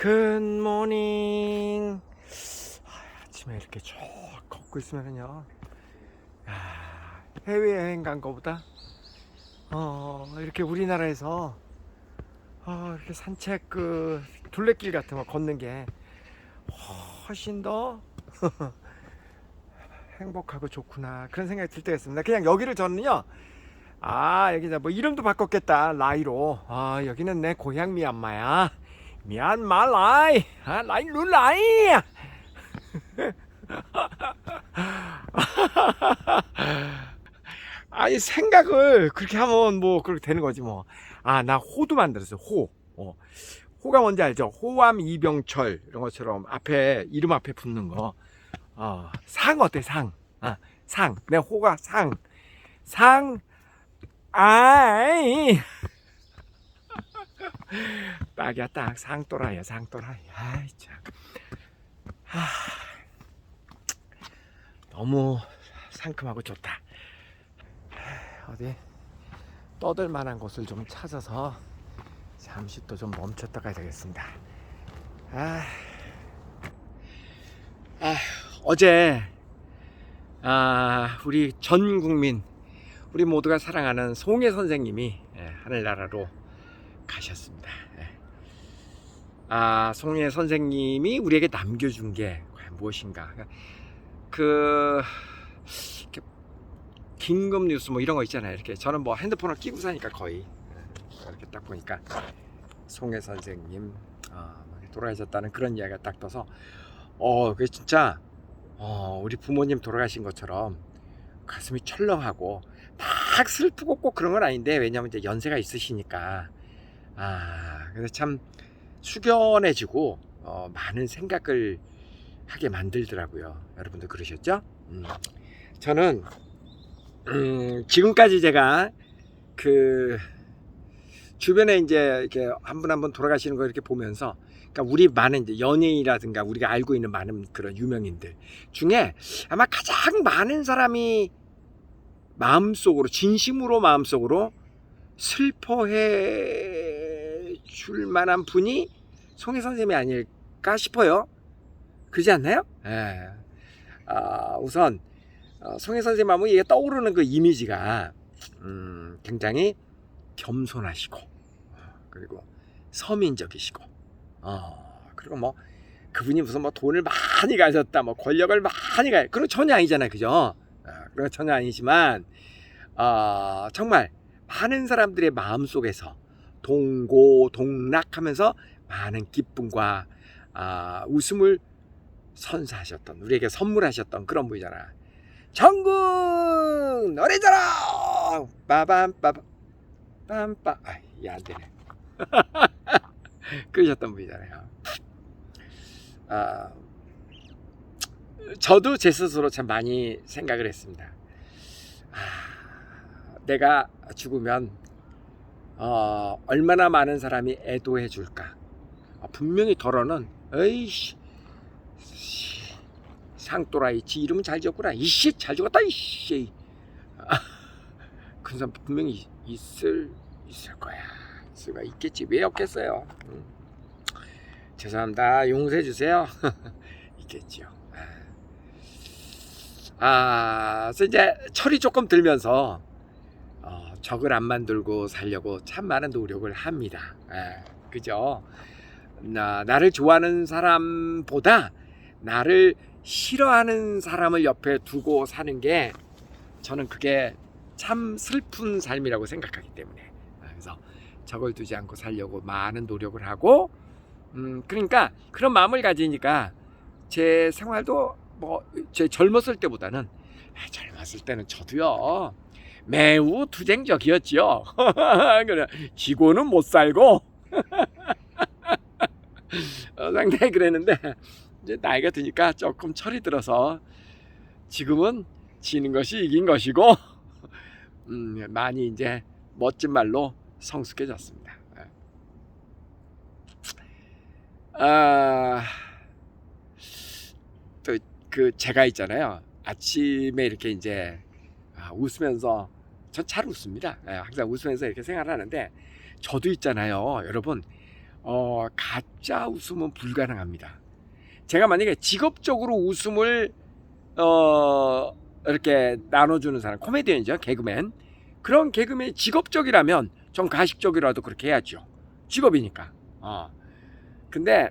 굿모닝. 아침에 이렇게 쭉 걷고 있으면요, 해외여행 간 거보다 이렇게 우리나라에서 이렇게 산책 둘레길 같은 거 걷는 게 훨씬 더 행복하고 좋구나, 그런 생각이 들 때가 있습니다. 그냥 여기를 저는요, 여기 뭐 이름도 바꿨겠다, 라이로. 여기는 내 고향 미얀마야. 미얀마 라이, 라이 룰라이. 아니, 생각을 그렇게 하면 뭐 그렇게 되는 거지 뭐. 나 호도 만들었어요. 호가 뭔지 알죠? 호암 이병철 이런 것처럼 앞에 이름 앞에 붙는 거. 상 어때? 상. 상. 내 호가 상. 상. 아이. 딱이야, 딱 상또라이야, 상또라이. 아이 참. 너무 상큼하고 좋다. 어디 떠들 만한 곳을 좀 찾아서 잠시 또 좀 멈췄다 가야 되겠습니다. 어제 우리 전 국민, 우리 모두가 사랑하는 송혜 선생님이 하늘나라로 가셨습니다. 송혜 선생님이 우리에게 남겨준 게 과연 무엇인가? 이렇게 긴급 뉴스 뭐 이런 거 있잖아요. 이렇게 저는 뭐 핸드폰을 끼고 사니까 거의 이렇게 딱 보니까 송혜 선생님 돌아가셨다는 그런 이야기가 딱 떠서 그게 진짜 우리 부모님 돌아가신 것처럼 가슴이 철렁하고 막 슬프고 꼭 그런 건 아닌데, 왜냐면 이제 연세가 있으시니까 그래서 참 숙연해지고 많은 생각을 하게 만들더라고요. 여러분도 그러셨죠? 저는 지금까지 제가 주변에 이제 이렇게 한 분 한 분 돌아가시는 거 이렇게 보면서, 그러니까 우리 많은 이제 연예인이라든가 우리가 알고 있는 많은 그런 유명인들 중에 아마 가장 많은 사람이 마음속으로, 진심으로 마음속으로 슬퍼해 줄 만한 분이 송혜 선생님이 아닐까 싶어요. 그러지 않나요? 우선 송혜 선생님 하면 이게 떠오르는 그 이미지가 굉장히 겸손하시고, 그리고 서민적이시고, 그리고 뭐 그분이 무슨 뭐 돈을 많이 가졌다, 뭐 권력을 많이 그런 거 전혀 아니잖아요, 그죠? 그런 거 전혀 아니지만 정말 많은 사람들의 마음 속에서 동고동락하면서 많은 기쁨과 웃음을 선사하셨던, 우리에게 선물하셨던 그런 분이잖아. 전국 노래자랑 빠밤빠밤 빰빠. 이게 안 되네. 그러셨던 분이잖아요. 저도 제 스스로 참 많이 생각을 했습니다. 내가 죽으면 얼마나 많은 사람이 애도해 줄까. 분명히 덜어는 에이씨 상또라이, 지 이름은 잘 지었구나, 이씨 잘 죽었다, 이씨. 그 사람 분명히 있을 거야. 수가 있겠지. 왜 없겠어요? 죄송합니다. 용서해 주세요. 있겠지요. 그래서 이제 철이 조금 들면서 적을 안 만들고 살려고 참 많은 노력을 합니다. 그죠? 나를 좋아하는 사람보다 나를 싫어하는 사람을 옆에 두고 사는 게, 저는 그게 참 슬픈 삶이라고 생각하기 때문에, 그래서 적을 두지 않고 살려고 많은 노력을 하고, 그러니까 그런 마음을 가지니까 제 생활도 뭐 제 젊었을 때보다는, 젊었을 때는 저도요 매우 투쟁적이었죠. 그래 지고는 못 살고 상당히 그랬는데, 이제 나이가 드니까 조금 철이 들어서 지금은 지는 것이 이긴 것이고 많이 이제 멋진 말로 성숙해졌습니다. 또 제가 있잖아요. 아침에 이렇게 이제 웃으면서, 전 잘 웃습니다. 항상 웃으면서 이렇게 생활하는데, 저도 있잖아요, 여러분. 가짜 웃음은 불가능합니다. 제가 만약에 직업적으로 웃음을 이렇게 나눠주는 사람, 코미디언이죠, 개그맨. 그런 개그맨이 직업적이라면 좀 가식적이라도 그렇게 해야죠. 직업이니까. 근데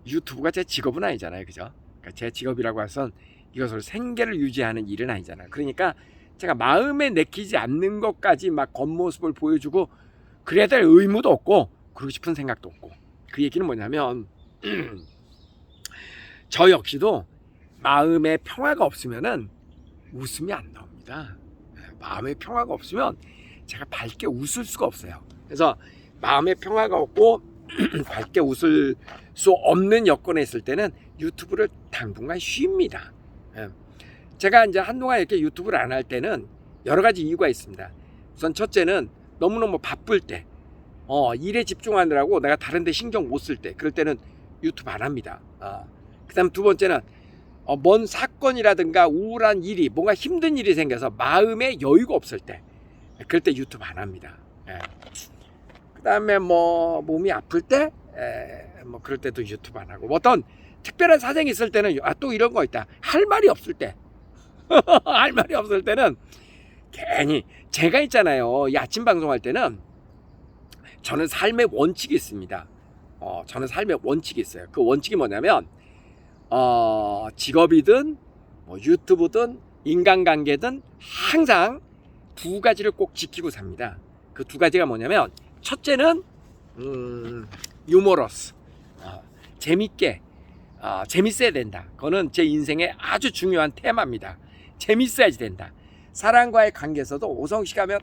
유튜브가 제 직업은 아니잖아요, 그죠? 그러니까 제 직업이라고 해서 이것으로 생계를 유지하는 일은 아니잖아요. 그러니까 제가 마음에 내키지 않는 것까지 막 겉모습을 보여주고 그래야 될 의무도 없고 그러고 싶은 생각도 없고. 그 얘기는 뭐냐면 저 역시도 마음에 평화가 없으면은 웃음이 안 나옵니다. 마음에 평화가 없으면 제가 밝게 웃을 수가 없어요. 그래서 마음에 평화가 없고 밝게 웃을 수 없는 여건에 있을 때는 유튜브를 당분간 쉽니다. 제가 이제 한동안 이렇게 유튜브를 안 할 때는 여러 가지 이유가 있습니다. 우선 첫째는 너무너무 바쁠 때, 일에 집중하느라고 내가 다른 데 신경 못 쓸 때, 그럴 때는 유튜브 안 합니다. 그 다음 두 번째는 뭔 사건이라든가 우울한 일이, 뭔가 힘든 일이 생겨서 마음에 여유가 없을 때, 그럴 때 유튜브 안 합니다. 그 다음에 뭐 몸이 아플 때, 뭐 그럴 때도 유튜브 안 하고, 뭐 어떤 특별한 사정이 있을 때는 또 이런 거 있다. 할 말이 없을 때, 할 말이 없을 때는 괜히 제가 있잖아요. 이 아침 방송할 때는 저는 삶의 원칙이 있습니다. 저는 삶의 원칙이 있어요. 그 원칙이 뭐냐면 직업이든 뭐 유튜브든 인간관계든 항상 두 가지를 꼭 지키고 삽니다. 그 두 가지가 뭐냐면 첫째는 유머러스, 재밌게, 재밌어야 된다. 그거는 제 인생의 아주 중요한 테마입니다. 재밌어야지 된다. 사람과의 관계에서도 오성식 하면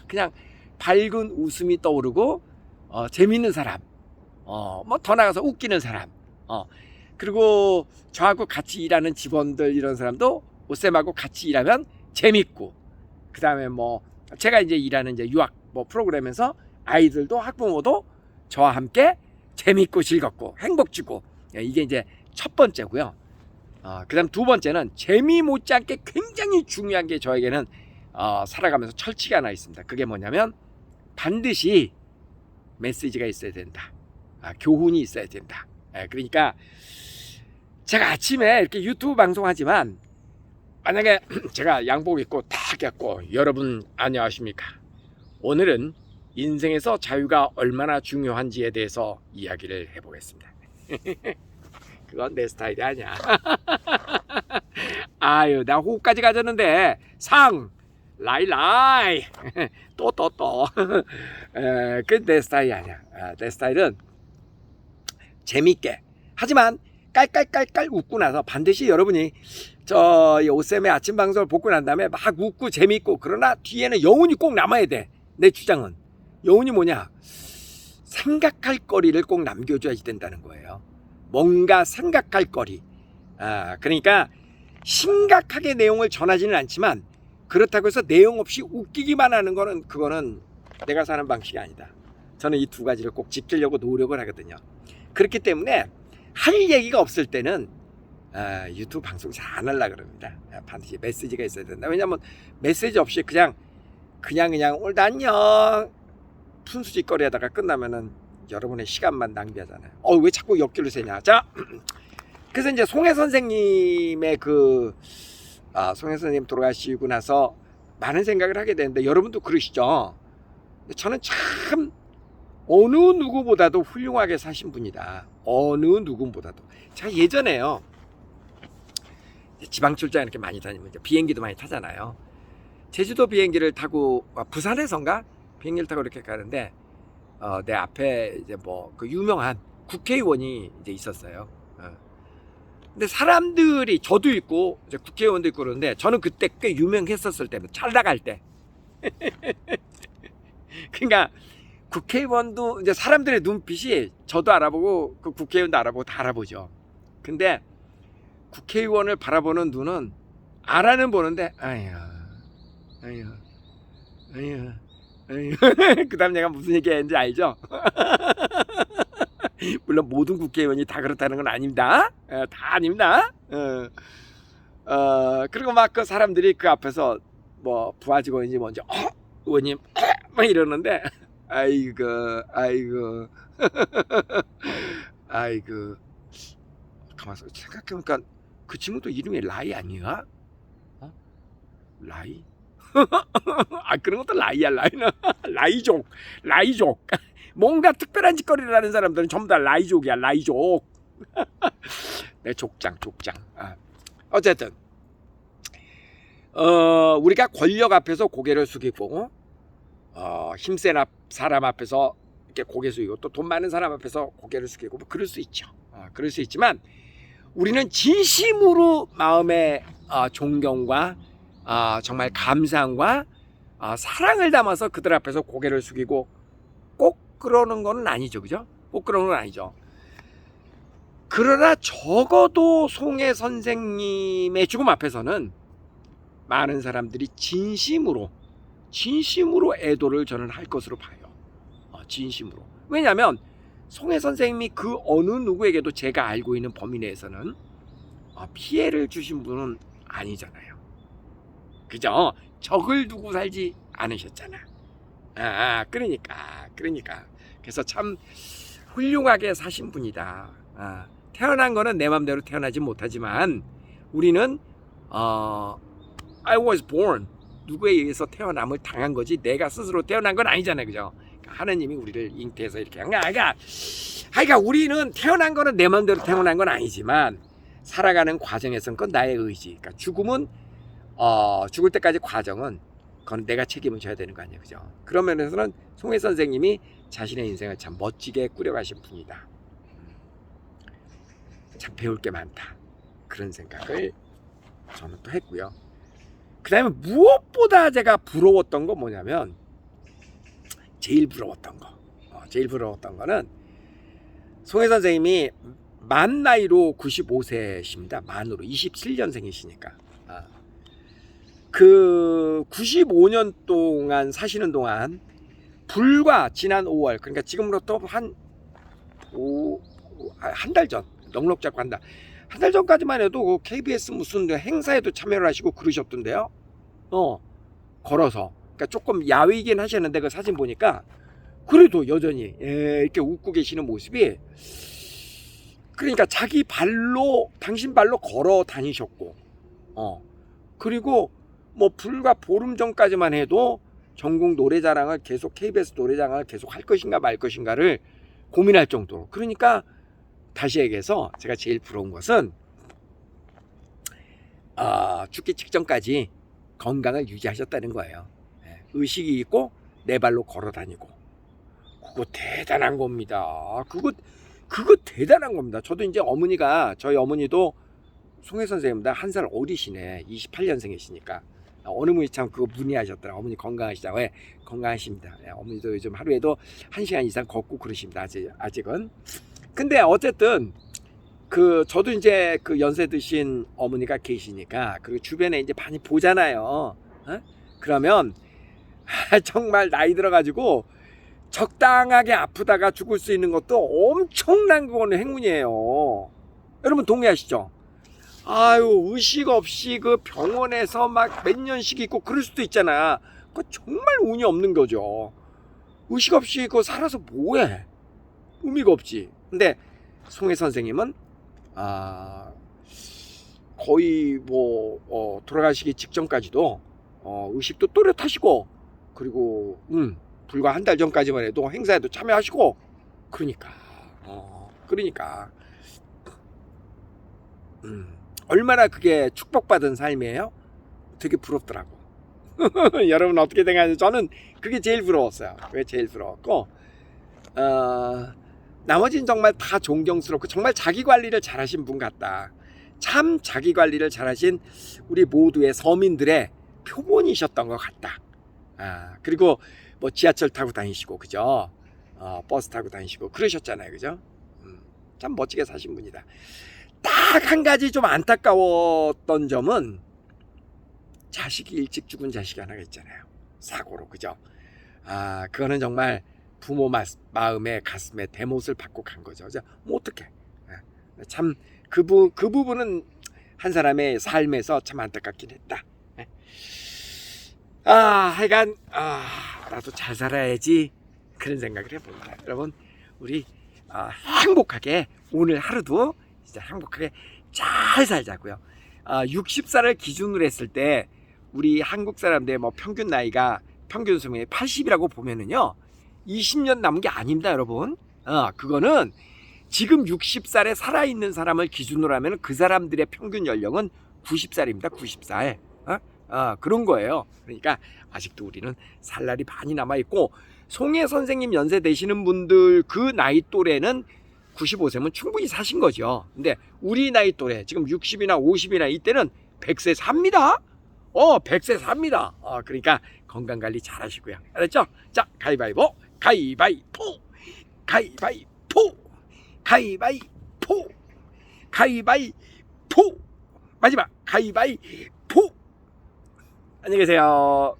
그냥 밝은 웃음이 떠오르고 재밌는 사람, 뭐 더 나가서 웃기는 사람, 그리고 저하고 같이 일하는 직원들 이런 사람도 오쌤하고 같이 일하면 재밌고, 그 다음에 뭐 제가 이제 일하는 이제 유학 뭐 프로그램에서 아이들도 학부모도 저와 함께 재밌고 즐겁고 행복 주고, 이게 이제 첫 번째고요. 그 다음 두 번째는 재미 못지않게 굉장히 중요한 게 저에게는 살아가면서 철칙이 하나 있습니다. 그게 뭐냐면 반드시 메시지가 있어야 된다. 교훈이 있어야 된다. 그러니까 제가 아침에 이렇게 유튜브 방송하지만 만약에 제가 양복 입고 딱 입고 여러분 안녕하십니까, 오늘은 인생에서 자유가 얼마나 중요한지에 대해서 이야기를 해보겠습니다. 그건 내 스타일이 아니야. 아유, 나 호흡까지 가졌는데 상 라이 또 그 내 스타일이 아니야. 내 스타일은 재밌게, 하지만 깔깔깔깔 웃고 나서 반드시 여러분이 저 오쌤의 아침 방송을 보고 난 다음에 막 웃고 재밌고, 그러나 뒤에는 여운이 꼭 남아야 돼. 내 주장은 여운이 뭐냐, 생각할 거리를 꼭 남겨줘야지 된다는 거예요. 뭔가 생각할 거리. 그러니까 심각하게 내용을 전하지는 않지만 그렇다고 해서 내용 없이 웃기기만 하는 거는, 그거는 내가 사는 방식이 아니다. 저는 이 두 가지를 꼭 지키려고 노력을 하거든요. 그렇기 때문에 할 얘기가 없을 때는 유튜브 방송 잘 안 하려고 그럽니다. 반드시 메시지가 있어야 된다. 왜냐면 메시지 없이 그냥 오늘도 안녕 푼수짓거리 하다가 끝나면은 여러분의 시간만 낭비하잖아요. 왜 자꾸 옆길로 새냐. 자, 그래서 이제 송혜 선생님의 송혜 선생님 돌아가시고 나서 많은 생각을 하게 되는데, 여러분도 그러시죠? 저는 참 어느 누구보다도 훌륭하게 사신 분이다. 어느 누구보다도. 제가 예전에요, 지방 출장 이렇게 많이 다니면 이제 비행기도 많이 타잖아요. 제주도 비행기를 타고 부산에선가 비행기를 타고 이렇게 가는데 내 앞에 이제 뭐 그 유명한 국회의원이 이제 있었어요. 근데 사람들이, 저도 있고 이제 국회의원도 있고 그러는데, 저는 그때 꽤 유명했었을 때는 잘 나갈 때. 그러니까 국회의원도 이제 사람들의 눈빛이 저도 알아보고 그 국회의원도 알아보고 다 알아보죠. 근데 국회의원을 바라보는 눈은 알아는 보는데 아유 그 다음 내가 무슨 얘기 했는지 알죠? 물론 모든 국회의원이 다 그렇다는 건 아닙니다. 다 아닙니다. 그리고 막 그 사람들이 그 앞에서 뭐 부하 직원인지 뭔지 의원님 막 이러는데 아이고, 아이고, 아이고. 가만있어 생각해보니까 그 친구도 이름이 라이 아니야? 어? 라이? 아 그런 것도 라이야 라이는 라이족 라이족 뭔가 특별한 짓거리를 하는 사람들은 전부 다 라이족이야 라이족. 내 족장. 어쨌든 우리가 권력 앞에서 고개를 숙이고 힘센 사람 앞에서 이렇게 고개 숙이고 또 돈 많은 사람 앞에서 고개를 숙이고 뭐 그럴 수 있죠. 그럴 수 있지만 우리는 진심으로 마음의 존경과 정말 감사함과 사랑을 담아서 그들 앞에서 고개를 숙이고 꼭 그러는 건 아니죠, 그죠? 꼭 그러는 건 아니죠. 그러나 적어도 송해 선생님의 죽음 앞에서는 많은 사람들이 진심으로 애도를 저는 할 것으로 봐요. 진심으로. 왜냐하면 송해 선생님이 그 어느 누구에게도 제가 알고 있는 범위 내에서는 피해를 주신 분은 아니잖아요. 그죠? 적을 두고 살지 않으셨잖아. 그러니까. 그래서 참 훌륭하게 사신 분이다. 태어난 거는 내 맘대로 태어나지 못하지만 우리는 I was born 누구에 의해서 태어남을 당한 거지 내가 스스로 태어난 건 아니잖아요, 그죠? 그러니까 하느님이 우리를 잉태해서 이렇게 한 거야. 그러니까 우리는 태어난 거는 내 맘대로 태어난 건 아니지만 살아가는 과정에서는 그건 나의 의지. 그러니까 죽음은 죽을 때까지 과정은 그건 내가 책임을 져야 되는 거 아니에요, 그죠? 그런 면에서는 송해 선생님이 자신의 인생을 참 멋지게 꾸려가신 분이다. 참 배울 게 많다. 그런 생각을 저는 또 했고요. 그 다음에 무엇보다 제가 부러웠던 건 뭐냐면 제일 부러웠던 거는 송해 선생님이 만 나이로 95세십니다. 만으로 27년생이시니까 그 95년 동안 사시는 동안 불과 지난 5월 그러니까 지금으로부터 한 달 전 넉넉 잡고 한 달 전까지만 해도 그 KBS 무슨 행사에도 참여를 하시고 그러셨던데요. 걸어서 그러니까 조금 야위긴 하셨는데 그 사진 보니까 그래도 여전히 이렇게 웃고 계시는 모습이 그러니까 당신 발로 걸어 다니셨고 그리고 뭐 불과 보름 전까지만 해도 전국 노래자랑을 계속 KBS 노래자랑을 계속 할 것인가 말 것인가를 고민할 정도로 그러니까 다시 얘기해서 제가 제일 부러운 것은 죽기 직전까지 건강을 유지하셨다는 거예요. 의식이 있고 내 발로 걸어 다니고 그거 대단한 겁니다. 그거 대단한 겁니다. 저도 이제 저희 어머니도 송해 선생님보다 한 살 어리시네. 28년생이시니까 어느 분이 참 그거 문의하셨더라. 어머니 건강하시다고. 왜 건강하십니다. 어머니도 요즘 하루에도 1시간 이상 걷고 그러십니다. 아직은. 근데 어쨌든 저도 이제 그 연세 드신 어머니가 계시니까 그리고 주변에 이제 많이 보잖아요. 그러면 정말 나이 들어가지고 적당하게 아프다가 죽을 수 있는 것도 엄청난 그거는 행운이에요. 여러분 동의하시죠? 의식 없이 그 병원에서 막 몇 년씩 있고 그럴 수도 있잖아. 그거 정말 운이 없는 거죠. 의식 없이 그거 살아서 뭐해? 의미가 없지. 근데 송해 선생님은 거의 돌아가시기 직전까지도 의식도 또렷하시고 그리고 불과 한 달 전까지만 해도 행사에도 참여하시고 그러니까 얼마나 그게 축복받은 삶이에요? 되게 부럽더라고. 여러분 어떻게 생각하세요? 저는 그게 제일 부러웠어요. 그게 제일 부러웠고 나머지는 정말 다 존경스럽고 정말 자기 관리를 잘하신 분 같다. 참 자기 관리를 잘하신 우리 모두의 서민들의 표본이셨던 것 같다. 그리고 뭐 지하철 타고 다니시고 그죠? 버스 타고 다니시고 그러셨잖아요, 그죠? 참 멋지게 사신 분이다. 딱 한 가지 좀 안타까웠던 점은 자식이 일찍 죽은 자식이 하나가 있잖아요. 사고로 그죠? 그거는 정말 부모 마음에 가슴에 대못을 받고 간 거죠. 뭐 어떡해. 참 그 부분은 한 사람의 삶에서 참 안타깝긴 했다. 하여간 나도 잘 살아야지. 그런 생각을 해봅니다. 여러분, 우리 행복하게 오늘 하루도 진짜 행복하게 잘 살자고요. 60살을 기준으로 했을 때 우리 한국 사람들의 뭐 평균 나이가 평균 수명이 80이라고 보면은요 20년 남은 게 아닙니다, 여러분. 그거는 지금 60살에 살아있는 사람을 기준으로 하면 그 사람들의 평균 연령은 90살입니다. 90살. 그런 거예요. 그러니까 아직도 우리는 살 날이 많이 남아있고, 송혜 선생님 연세 되시는 분들 그 나이 또래는 95세면 충분히 사신 거죠. 근데 우리 나이 또래 지금 60이나 50이나 이때는 100세 삽니다. 100세 삽니다. 그러니까 건강관리 잘 하시고요. 알았죠? 자, 가위바위보, 가위바위보, 가위바위보, 가위바위보, 가위바위보, 마지막 가위바위보. 안녕히 계세요.